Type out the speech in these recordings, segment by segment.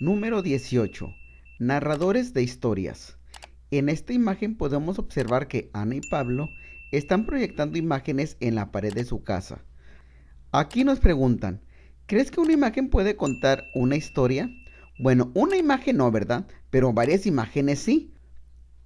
Número 18. Narradores de historias. En esta imagen podemos observar que Ana y Pablo están proyectando imágenes en la pared de su casa. Aquí nos preguntan, ¿crees que una imagen puede contar una historia? Bueno, una imagen no, ¿verdad? Pero varias imágenes sí.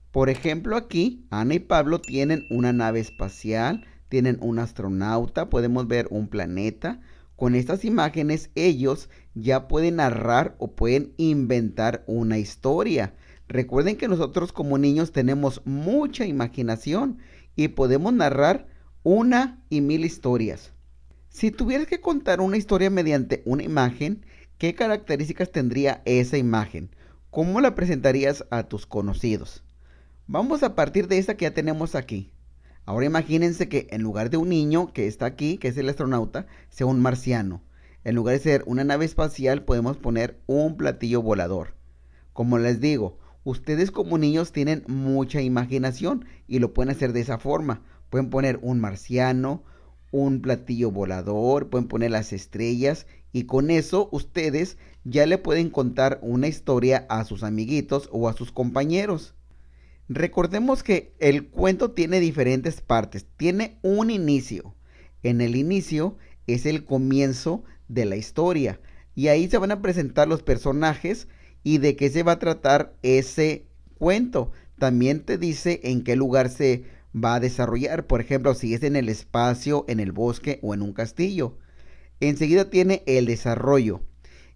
Por ejemplo, aquí Ana y Pablo tienen una nave espacial, tienen un astronauta, podemos ver un planeta. Con estas imágenes ellos ya pueden narrar o pueden inventar una historia. Recuerden que nosotros como niños tenemos mucha imaginación y podemos narrar una y mil historias. Si tuvieras que contar una historia mediante una imagen, ¿qué características tendría esa imagen? ¿Cómo la presentarías a tus conocidos? Vamos a partir de esta que ya tenemos aquí. Ahora imagínense que en lugar de un niño que está aquí, que es el astronauta, sea un marciano. En lugar de ser una nave espacial, podemos poner un platillo volador. Como les digo, ustedes como niños tienen mucha imaginación y lo pueden hacer de esa forma. Pueden poner un marciano, un platillo volador, pueden poner las estrellas y con eso ustedes ya le pueden contar una historia a sus amiguitos o a sus compañeros. Recordemos que el cuento tiene diferentes partes, tiene un inicio. En el inicio es el comienzo de la historia y ahí se van a presentar los personajes y de qué se va a tratar ese cuento. También te dice en qué lugar se va a desarrollar, por ejemplo, si es en el espacio, en el bosque o en un castillo. Enseguida tiene el desarrollo.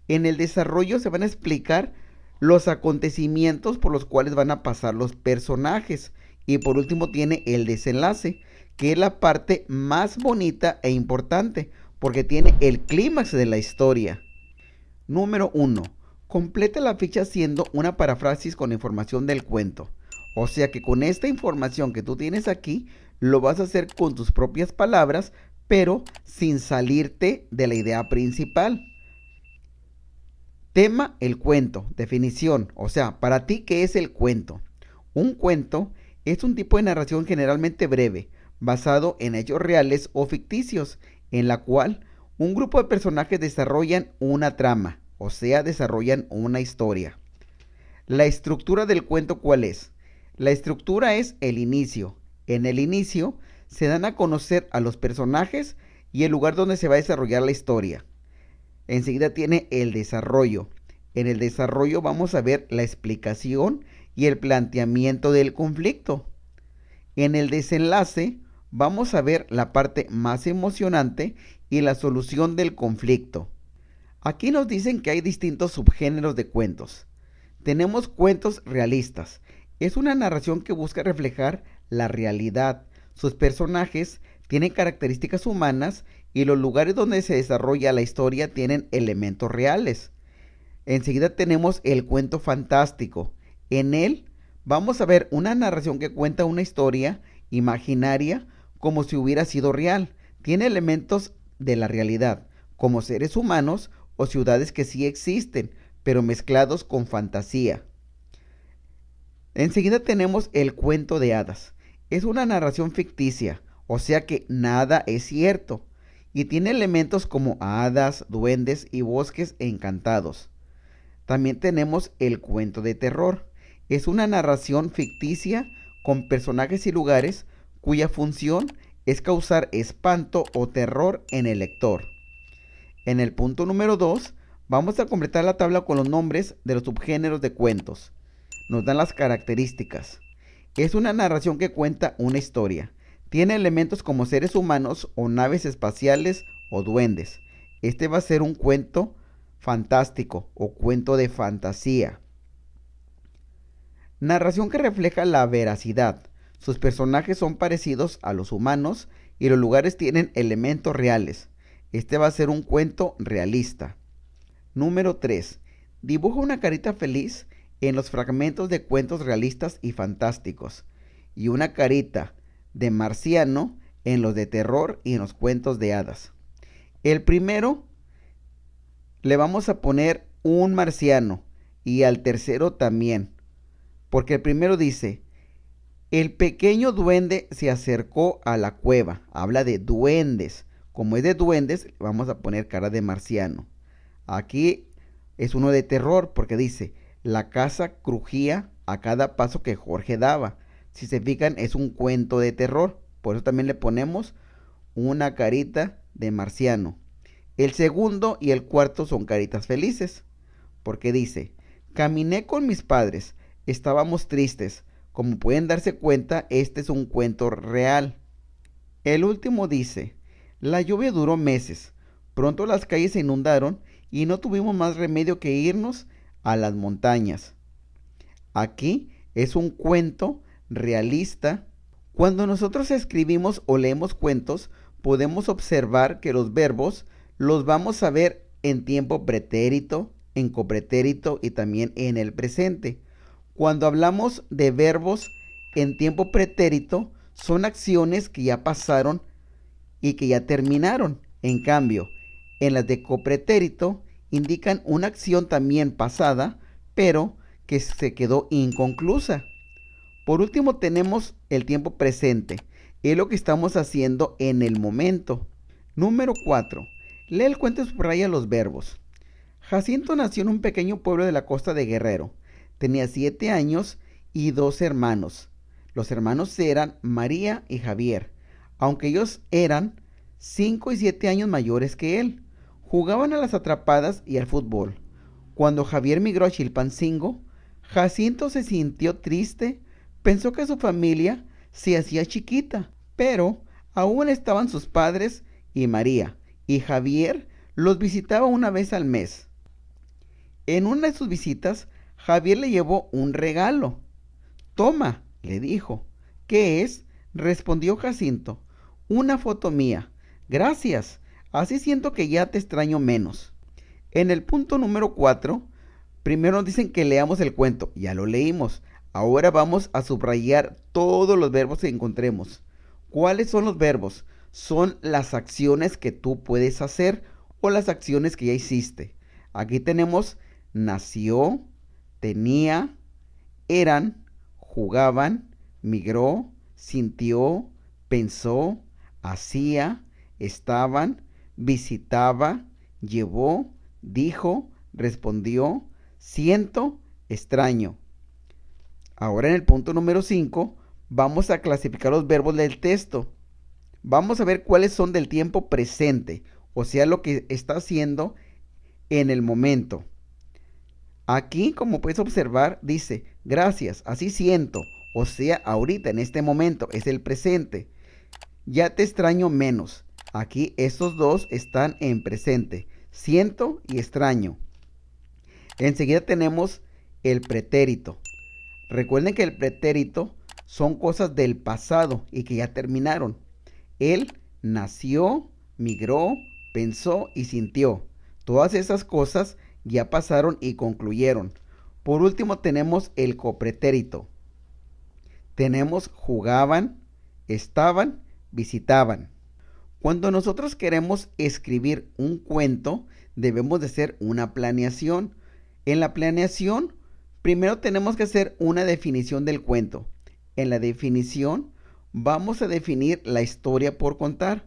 En el desarrollo se van a explicar los acontecimientos por los cuales van a pasar los personajes. Y por último tiene el desenlace, que es la parte más bonita e importante, porque tiene el clímax de la historia. Número 1. Completa la ficha haciendo una paráfrasis con información del cuento. O sea que con esta información que tú tienes aquí, lo vas a hacer con tus propias palabras, pero sin salirte de la idea principal. Tema, el cuento. Definición, o sea, para ti, ¿qué es el cuento? Un cuento es un tipo de narración generalmente breve, basado en hechos reales o ficticios, en la cual un grupo de personajes desarrollan una trama, o sea, desarrollan una historia. La estructura del cuento, ¿cuál es? La estructura es el inicio. En el inicio se dan a conocer a los personajes y el lugar donde se va a desarrollar la historia. Enseguida tiene el desarrollo. En el desarrollo vamos a ver la explicación y el planteamiento del conflicto. En el desenlace vamos a ver la parte más emocionante y la solución del conflicto. Aquí nos dicen que hay distintos subgéneros de cuentos. Tenemos cuentos realistas. Es una narración que busca reflejar la realidad. Sus personajes tienen características humanas y los lugares donde se desarrolla la historia tienen elementos reales. Enseguida tenemos el cuento fantástico. En él vamos a ver una narración que cuenta una historia imaginaria como si hubiera sido real. Tiene elementos de la realidad, como seres humanos o ciudades que sí existen, pero mezclados con fantasía. Enseguida tenemos el cuento de hadas. Es una narración ficticia, o sea que nada es cierto, y tiene elementos como hadas, duendes y bosques encantados. También tenemos el cuento de terror. Es una narración ficticia con personajes y lugares cuya función es causar espanto o terror en el lector. En el punto número 2 vamos a completar la tabla con los nombres de los subgéneros de cuentos. Nos dan las características. Es una narración que cuenta una historia. Tiene elementos como seres humanos o naves espaciales o duendes. Este va a ser un cuento fantástico o cuento de fantasía. Narración que refleja la veracidad. Sus personajes son parecidos a los humanos y los lugares tienen elementos reales. Este va a ser un cuento realista. Número 3. Dibuja una carita feliz en los fragmentos de cuentos realistas y fantásticos y una carita de marciano en los de terror y en los cuentos de hadas. El primero le vamos a poner un marciano y al tercero también, porque el primero dice, el pequeño duende se acercó a la cueva. Habla de duendes. Como es de duendes, vamos a poner cara de marciano. Aquí es uno de terror porque dice, la casa crujía a cada paso que Jorge daba. Si se fijan, es un cuento de terror. Por eso también le ponemos una carita de marciano. El segundo y el cuarto son caritas felices, porque dice, caminé con mis padres, estábamos tristes. Como pueden darse cuenta, este es un cuento real. El último dice, la lluvia duró meses, pronto las calles se inundaron y no tuvimos más remedio que irnos a las montañas. Aquí es un cuento realista. Cuando nosotros escribimos o leemos cuentos, podemos observar que los verbos los vamos a ver en tiempo pretérito, en copretérito y también en el presente. Cuando hablamos de verbos en tiempo pretérito, son acciones que ya pasaron y que ya terminaron. En cambio, en las de copretérito indican una acción también pasada, pero que se quedó inconclusa. Por último tenemos el tiempo presente. Es lo que estamos haciendo en el momento. Número 4. Lee el cuento y subraya los verbos. Jacinto nació en un pequeño pueblo de la costa de Guerrero. Tenía 7 años y 2 hermanos. Los hermanos eran María y Javier, aunque ellos eran 5 y 7 años mayores que él. Jugaban a las atrapadas y al fútbol. Cuando Javier migró a Chilpancingo, Jacinto se sintió triste, pensó que su familia se hacía chiquita, pero aún estaban sus padres y María, y Javier los visitaba una vez al mes. En una de sus visitas, Javier le llevó un regalo. Toma, le dijo. ¿Qué es? Respondió Jacinto. Una foto mía. Gracias. Así siento que ya te extraño menos. En el punto número 4, primero nos dicen que leamos el cuento. Ya lo leímos. Ahora vamos a subrayar todos los verbos que encontremos. ¿Cuáles son los verbos? Son las acciones que tú puedes hacer o las acciones que ya hiciste. Aquí tenemos nació, tenía, eran, jugaban, migró, sintió, pensó, hacía, estaban, visitaba, llevó, dijo, respondió, siento, extraño. Ahora en el punto número 5 vamos a clasificar los verbos del texto. Vamos a ver cuáles son del tiempo presente, o sea, lo que está haciendo en el momento. Aquí, como puedes observar, dice, gracias, así siento, o sea, ahorita, en este momento, es el presente. Ya te extraño menos. Aquí estos dos están en presente, siento y extraño. Enseguida tenemos el pretérito. Recuerden que el pretérito son cosas del pasado y que ya terminaron. Él nació, migró, pensó y sintió. Todas esas cosas ya pasaron y concluyeron. Por último tenemos el copretérito. Tenemos jugaban, estaban, visitaban. Cuando nosotros queremos escribir un cuento, debemos de hacer una planeación. En la planeación, primero tenemos que hacer una definición del cuento. En la definición, vamos a definir la historia por contar.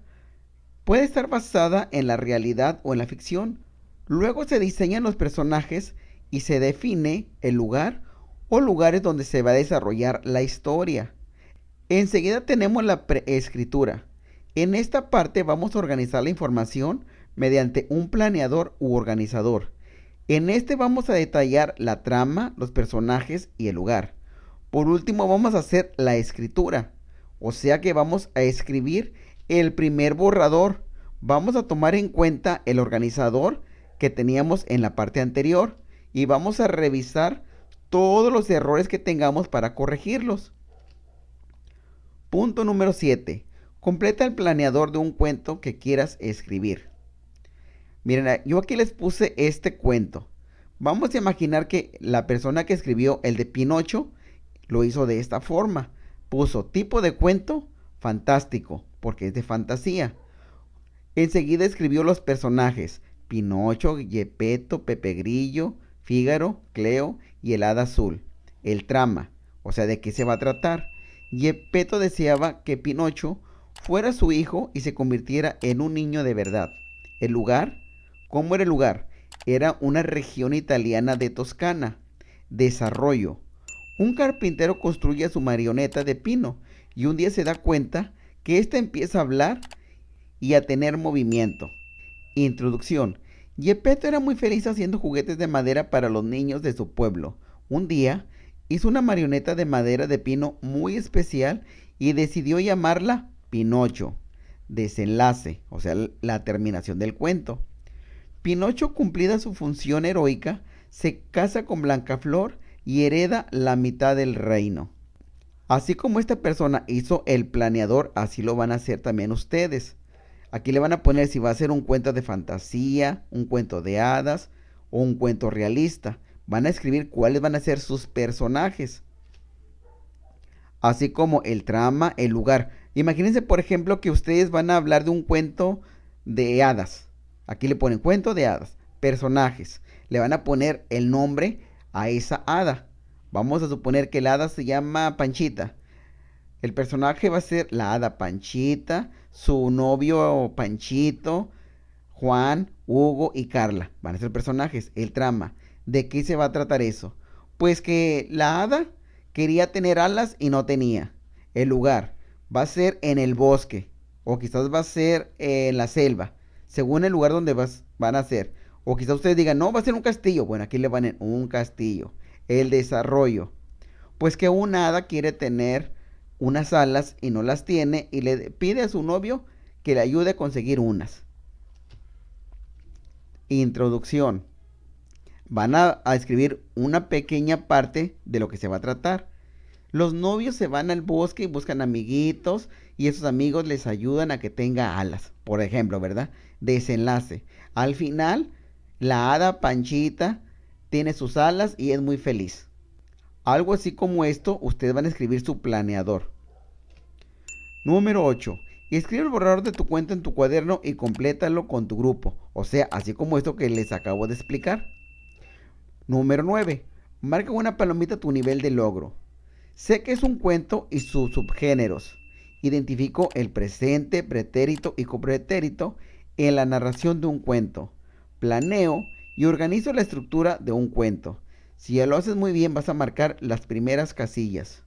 Puede estar basada en la realidad o en la ficción. Luego se diseñan los personajes y se define el lugar o lugares donde se va a desarrollar la historia. Enseguida tenemos la preescritura. En esta parte vamos a organizar la información mediante un planeador u organizador. En este vamos a detallar la trama, los personajes y el lugar. Por último vamos a hacer la escritura, o sea que vamos a escribir el primer borrador. Vamos a tomar en cuenta el organizador que teníamos en la parte anterior y vamos a revisar todos los errores que tengamos para corregirlos. Punto número 7. Completa el planeador de un cuento que quieras escribir. Miren, yo aquí les puse este cuento. Vamos a imaginar que la persona que escribió el de Pinocho lo hizo de esta forma. Puso tipo de cuento fantástico, porque es de fantasía. Enseguida escribió los personajes: Pinocho, Gepetto, Pepe Grillo, Fígaro, Cleo y el Hada Azul. El trama, o sea, de qué se va a tratar. Gepetto deseaba que Pinocho fuera su hijo y se convirtiera en un niño de verdad. El lugar, ¿cómo era el lugar? Era una región italiana de Toscana. Desarrollo. Un carpintero construye su marioneta de pino y un día se da cuenta que ésta empieza a hablar y a tener movimiento. Introducción. Gepetto era muy feliz haciendo juguetes de madera para los niños de su pueblo. Un día hizo una marioneta de madera de pino muy especial y decidió llamarla Pinocho. Desenlace, o sea, la terminación del cuento. Pinocho, cumplida su función heroica, se casa con Blancaflor y hereda la mitad del reino. Así como esta persona hizo el planeador, así lo van a hacer también ustedes. Aquí le van a poner si va a ser un cuento de fantasía, un cuento de hadas o un cuento realista. Van a escribir cuáles van a ser sus personajes, así como el trama, el lugar. Imagínense, por ejemplo, que ustedes van a hablar de un cuento de hadas. Aquí le ponen cuento de hadas, personajes. Le van a poner el nombre a esa hada. Vamos a suponer que la hada se llama Panchita. El personaje va a ser la hada Panchita, su novio Panchito, Juan, Hugo y Carla. Van a ser personajes. El trama. ¿De qué se va a tratar eso? Pues que la hada quería tener alas y no tenía. El lugar va a ser en el bosque o quizás va a ser en la selva, según el lugar donde van a ser. O quizás ustedes digan, no, va a ser un castillo. Bueno, aquí le van en un castillo. El desarrollo. Pues que una hada quiere tener unas alas y no las tiene y le pide a su novio que le ayude a conseguir unas. Introducción. Van a escribir una pequeña parte de lo que se va a tratar. Los novios se van al bosque y buscan amiguitos y esos amigos les ayudan a que tenga alas, por ejemplo, ¿verdad? Desenlace. Al final, la hada Panchita tiene sus alas y es muy feliz. Algo así como esto, ustedes van a escribir su planeador. Número 8. Escribe el borrador de tu cuento en tu cuaderno y complétalo con tu grupo. O sea, así como esto que les acabo de explicar. Número 9. Marca una palomita tu nivel de logro. Sé que es un cuento y sus subgéneros. Identifico el presente, pretérito y copretérito en la narración de un cuento. Planeo y organizo la estructura de un cuento. Si ya lo haces muy bien, vas a marcar las primeras casillas.